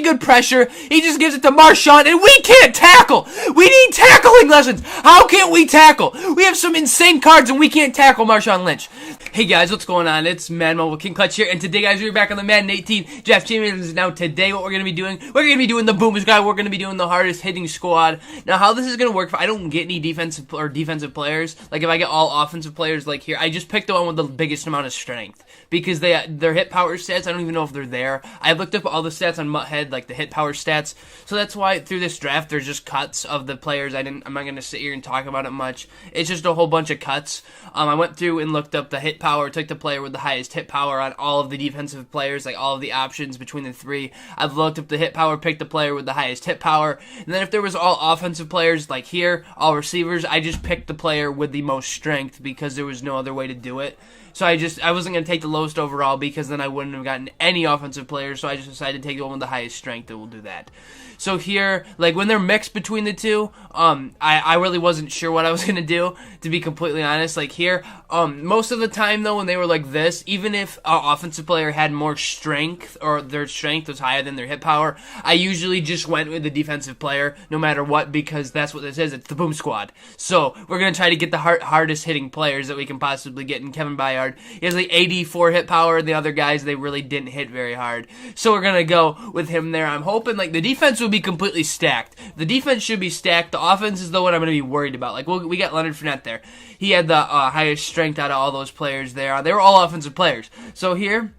good pressure. He just gives it to Marshawn, and we can't tackle. We need tackling lessons. How can't we tackle? We have some insane cards, and we can't tackle Marshawn Lynch. Hey guys, what's going on? It's Madden Mobile King Clutch here, and today, guys, we're back on the Madden 18 Draft Champions. Now, today, what we're going to be doing, we're going to be doing the Boomers guy. We're going to be doing the hardest hitting squad. Now, how this is going to work, if I don't get any defensive players, like if I get all offensive players like here, I just picked the one with the biggest amount of strength, because their hit power stats, I don't even know if they're there. I looked up all the stats on Mutthead, like the hit power stats, so that's why through this draft there's just cuts of the players. I'm not going to sit here and talk about it much. It's just a whole bunch of cuts. I went through and looked up the hit power, took the player with the highest hit power on all of the defensive players, like all of the options between the three. I've looked up the hit power, picked the player with the highest hit power, and then if there was all offensive players, like here, all receivers, I just picked the player with the most strength because there was no other way to do it. So I wasn't going to take the lowest overall because then I wouldn't have gotten any offensive players, so I just decided to take the one with the highest strength, and we'll do that. So here, like when they're mixed between the two, I really wasn't sure what I was going to do, to be completely honest. Like here, most of the time though, when they were like this, even if our offensive player had more strength, or their strength was higher than their hit power, I usually just went with the defensive player, no matter what, because that's what this is. It's the Boom Squad. So we're going to try to get the hardest hitting players that we can possibly get. In Kevin Byard, he has like 84 hit power, and the other guys, they really didn't hit very hard. So we're going to go with him there. I'm hoping like the defense will be completely stacked. The defense should be stacked. The offense is the one I'm going to be worried about. Like we got Leonard Fournette there. He had the highest strength out of all those players there. They were all offensive players. So here,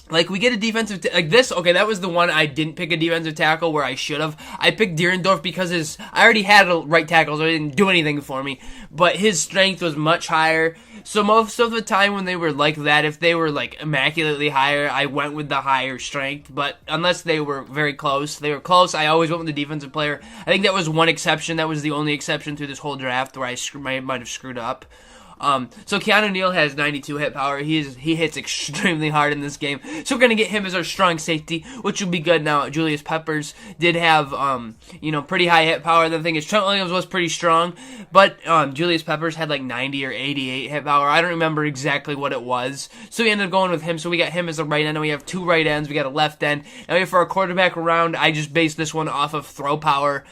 like, we get a defensive, like this, okay, that was the one I didn't pick a defensive tackle where I should have. I picked Dierendorf because I already had a right tackle, so it didn't do anything for me, but his strength was much higher. So most of the time when they were like that, if they were, like, immaculately higher, I went with the higher strength, but unless they were very close, I always went with the defensive player. I think that was one exception. That was the only exception through this whole draft where I might have screwed up. So Keanu Neal has 92 hit power. He hits extremely hard in this game. So we're going to get him as our strong safety, which will be good. Now, Julius Peppers did have, pretty high hit power. The thing is, Trent Williams was pretty strong, but Julius Peppers had like 90 or 88 hit power. I don't remember exactly what it was. So we ended up going with him. So we got him as a right end, and we have two right ends. We got a left end. Now, for our quarterback round, I just based this one off of throw power,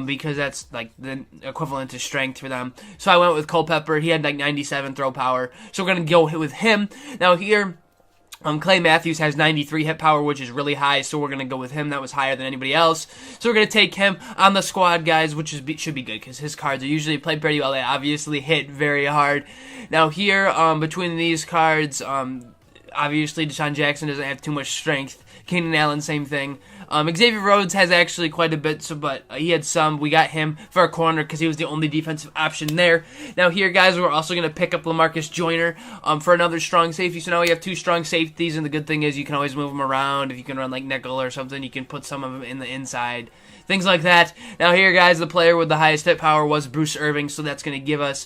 because that's like the equivalent to strength for them. So I went with Culpepper. He had like 97 throw power, so we're going to go with him. Now here, Clay Matthews has 93 hit power, which is really high, so we're going to go with him. That was higher than anybody else. So we're going to take him on the squad, guys, which should be good, because his cards are usually played pretty well. They obviously hit very hard. Now here, between these cards, obviously Deshaun Jackson doesn't have too much strength. Keenan Allen, same thing. Xavier Rhodes has actually quite a bit, but he had some. We got him for a corner because he was the only defensive option there. Now here, guys, we're also going to pick up LaMarcus Joyner for another strong safety. So now we have two strong safeties, and the good thing is you can always move them around. If you can run like nickel or something, you can put some of them in the inside. Things like that. Now here, guys, the player with the highest hit power was Bruce Irvin, so that's going to give us,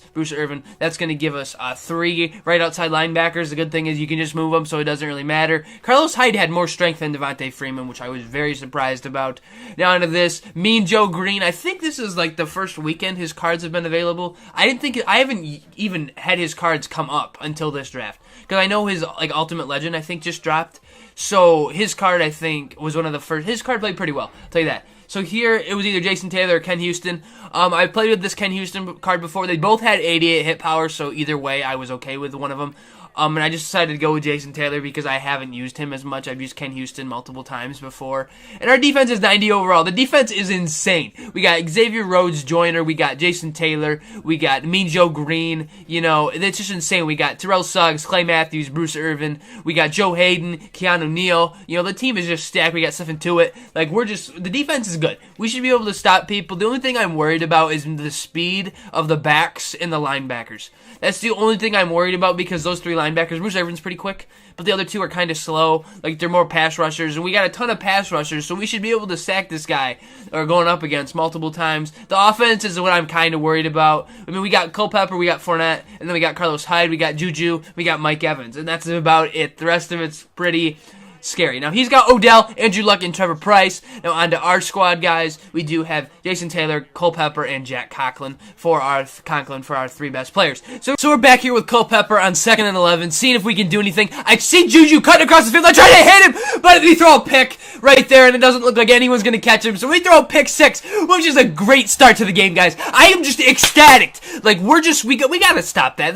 that's going to give us three right outside linebackers. The good thing is you can just move them, so it doesn't really matter. Carlos Hyde had more strength than Devontae Freeman, which I was very surprised about. Now onto this, Mean Joe Green. I think this is like the first weekend his cards have been available. I haven't even had his cards come up until this draft, because I know his like Ultimate Legend, I think, just dropped. So his card, I think, was one of the first. His card played pretty well, I'll tell you that. So here, it was either Jason Taylor or Ken Houston. I played with this Ken Houston card before. They both had 88 hit power, so either way, I was okay with one of them. And I just decided to go with Jason Taylor because I haven't used him as much. I've used Ken Houston multiple times before. And our defense is 90 overall. The defense is insane. We got Xavier Rhodes Joyner. We got Jason Taylor. We got Mean Joe Green. It's just insane. We got Terrell Suggs, Clay Matthews, Bruce Irvin. We got Joe Hayden, Keanu Neal. The team is just stacked. We got stuff into it. Like, the defense is good. We should be able to stop people. The only thing I'm worried about is the speed of the backs and the linebackers. That's the only thing I'm worried about, because those three linebackers, Bruce Irvin's pretty quick, but the other two are kind of slow. Like, they're more pass rushers, and we got a ton of pass rushers, so we should be able to sack this guy or going up against multiple times. The offense is what I'm kind of worried about. I mean, we got Culpepper, we got Fournette, and then we got Carlos Hyde, we got Juju, we got Mike Evans, and that's about it. The rest of it's pretty scary. Now, he's got Odell, Andrew Luck, and Trevor Price. Now, on to our squad, guys. We do have Jason Taylor, Culpepper, and Jack Conklin for our three best players. So we're back here with Culpepper on 2nd and 11, seeing if we can do anything. I see Juju cutting across the field. I try to hit him, but we throw a pick right there, and it doesn't look like anyone's going to catch him. So we throw a pick 6, which is a great start to the game, guys. I am just ecstatic. Like, we got to stop that.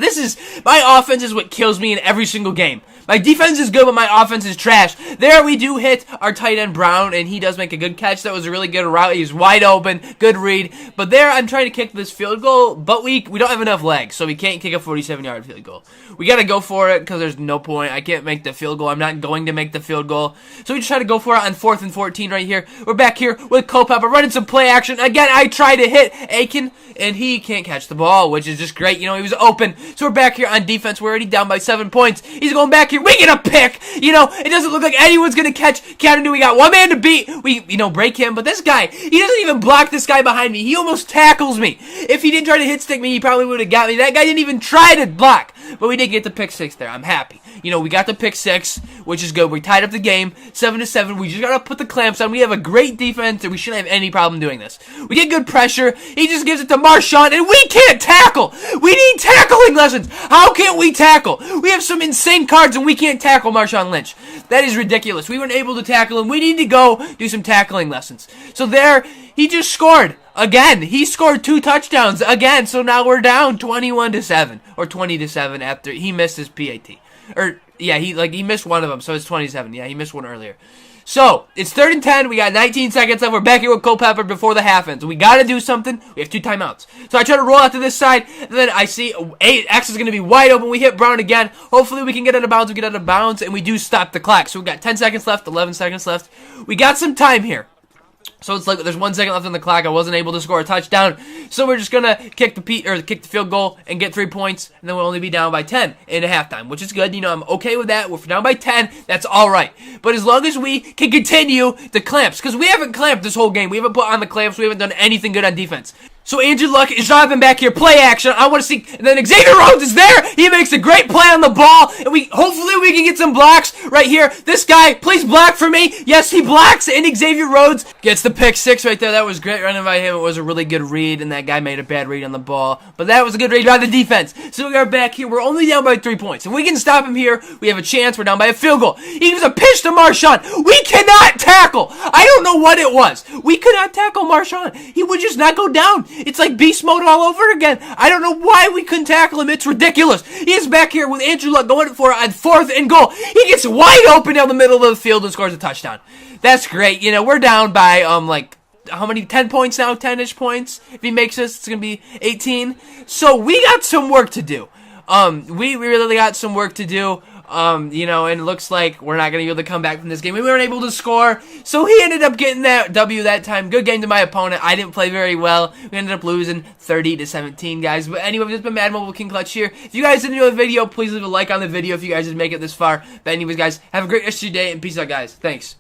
My offense is what kills me in every single game. My defense is good, but my offense is trash. There we do hit our tight end Brown, and he does make a good catch. That was a really good route. He's wide open, good read. But there, I'm trying to kick this field goal, but we don't have enough legs, so we can't kick a 47-yard field goal. We got to go for it because there's no point. I can't make the field goal. I'm not going to make the field goal. So we just try to go for it on 4th and 14 right here. We're back here with Culpepper running some play action. Again, I try to hit Aiken, and he can't catch the ball, which is just great. You know, he was open. So we're back here on defense. We're already down by 7 points. He's going back here. We get a pick. You know, it doesn't look like anyone's going to catch Camden. We got one man to beat. We, break him. But this guy, he doesn't even block this guy behind me. He almost tackles me. If he didn't try to hit stick me, he probably would have got me. That guy didn't even try to block. But we did get the pick 6 there. I'm happy. You know, we got the pick 6, which is good. We tied up the game 7-7. We just got to put the clamps on. We have a great defense, and we shouldn't have any problem doing this. We get good pressure. He just gives it to Marshawn, and we can't tackle. We need tackling lessons. How can't we tackle? We have some insane cards, and we can't tackle Marshawn Lynch. That is ridiculous. We weren't able to tackle him. We need to go do some tackling lessons. So there, he just scored. Again, he scored 2 touchdowns again, so now we're down 21-7 or 20-7 after he missed his PAT. Or yeah, he missed one of them, so it's 27. Yeah, he missed one earlier. So it's 3rd and 10. We got 19 seconds left. We're back here with Culpepper before the half ends. We got to do something. We have 2 timeouts. So I try to roll out to this side, and then I see X is going to be wide open. We hit Brown again. Hopefully we can get out of bounds. We get out of bounds, and we do stop the clock. So we got 10 seconds left, 11 seconds left. We got some time here. So it's like there's 1 second left on the clock. I wasn't able to score a touchdown. So we're just going to kick the field goal and get 3 points. And then we'll only be down by 10 in a halftime, which is good. You know, I'm okay with that. If we're down by 10, that's all right. But as long as we can continue the clamps, because we haven't clamped this whole game. We haven't put on the clamps. We haven't done anything good on defense. So Andrew Luck is driving back here, play action. I want to see, and then Xavier Rhodes is there. He makes a great play on the ball, and hopefully we can get some blocks right here. This guy, please block for me. Yes, he blocks, and Xavier Rhodes gets the pick 6 right there. That was great running by him. It was a really good read, and that guy made a bad read on the ball, but that was a good read by the defense. So we are back here. We're only down by 3 points. If we can stop him here, we have a chance. We're down by a field goal. He gives a pitch to Marshawn. We cannot tackle. I don't know what it was. We could not tackle Marshawn. He would just not go down. It's like beast mode all over again. I don't know why we couldn't tackle him. It's ridiculous. He is back here with Andrew Luck going for it on 4th and goal. He gets wide open down the middle of the field and scores a touchdown. That's great. You know, we're down by how many? 10 points now? 10-ish points. If he makes this, it's going to be 18. So we got some work to do. We really got some work to do. You know, and it looks like we're not going to be able to come back from this game. We weren't able to score, so he ended up getting that W that time. Good game to my opponent. I didn't play very well. We ended up losing 30-17, guys. But anyway, it's been Madden Mobile King Clutch here. If you guys did enjoy the video, please leave a like on the video if you guys did make it this far. But anyways, guys, have a great rest of your day, and peace out, guys. Thanks.